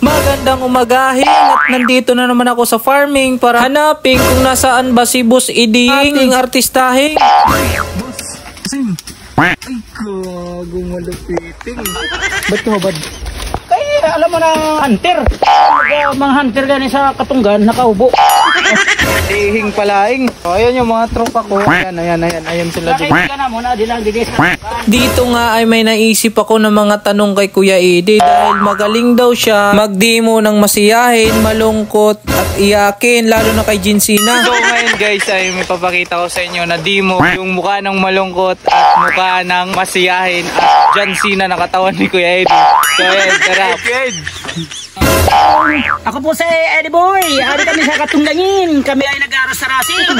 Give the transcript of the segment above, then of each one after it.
Magandang umagahin at nandito na naman ako sa farming para hanapin kung nasaan ba si Boss Iding, ating artistahin. Boss, sing. Ay, gago malupiting. Ba't ka mabad? Kaya alam mo na hunter. Mga hunter gani sa Katunggan, nakaubo. Dihing palaing. So, ayan yung mga tropa ko. Ayan sila dito. Dito nga ay may naisip ako ng mga tanong kay Kuya Edi dahil magaling daw siya mag-demo ng masiyahin, malungkot at iyakin, lalo na kay Jinsina. So ngayon guys ay may papakita ko sa inyo na demo yung mukha ng malungkot at mukha ng masiyahin at Jinsina na katawan ni Kuya Edi. So ayan, tara. Ako po si Eddie Boy. Ari kami sa Katunggangin. Kami ay nag-aaral sa racing.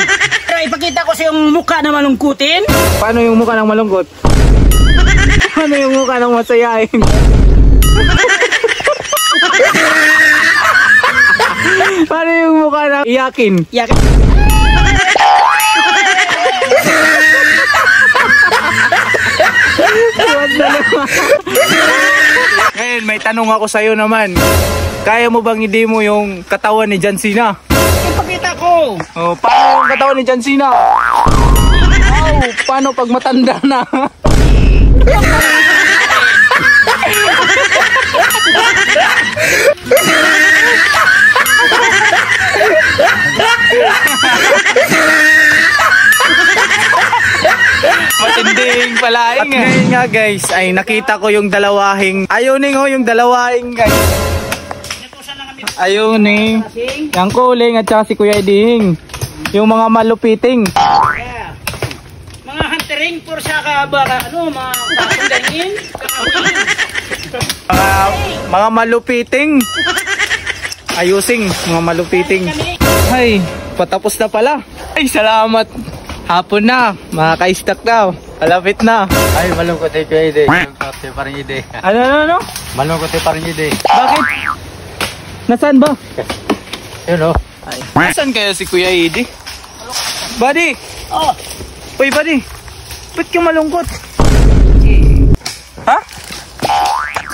Pero ipakita ko sa yung mukha na malungkutin. Paano yung mukha ng malungkot? Paano yung mukha ng masayahin? Paano yung mukha ng iyakin? Iyakin. Ngayon may tanong ako sa'yo naman. Kaya mo bang i-demo yung katawan ni Jinsina? Ipakita ko. Oh, paano yung katawan ni Jinsina? Oh, paano pag matanda na? Matinding palaing. At ngayon nga guys ay nakita ko yung dalawahing ayuning yung dalawahing guys. Ayuning yung kuling at saka si Kuya Eding yung mga malupiting. Yeah. Mga huntering for sa baka mga Katunggangin. Mga malupiting. Ayusing mga malupiting. Ay, patapos na pala. Ay, salamat. Hapon na, mga ka-stack daw. Malapit na. Ay, malungkot eh Kuya Edi. Malungkot eh parang Edi. Ano? Malungkot eh parang Edi. Bakit? Nasaan ba? Yun o. Nasaan kaya si Kuya Edi? Buddy! Oh, Uy, buddy! Ba't ka malungkot? Ha?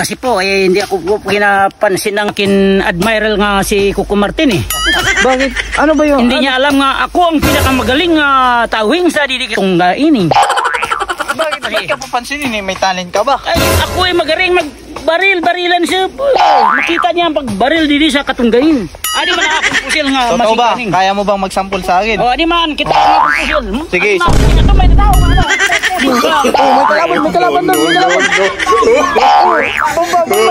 kasi po hindi ako po pinapansin ng kin-admiral nga si Coco Martin eh. Bakit? Ano ba yun? Hindi niya alam nga ako ang pinakamagaling tawing sa Katunggain eh. Bakit ka papansinin eh? May talent ka ba? Ay, ako ay magaling magbaril-barilan siya. Makita niya ang pagbaril dito sa Katunggain. Di ba nakapupusil nga Totoo ba? masikaning? Kaya mo bang magsampol sa akin? Di man, kita ko nakapupusil. Sige. May tao nga. May kalaban doon. Bumba.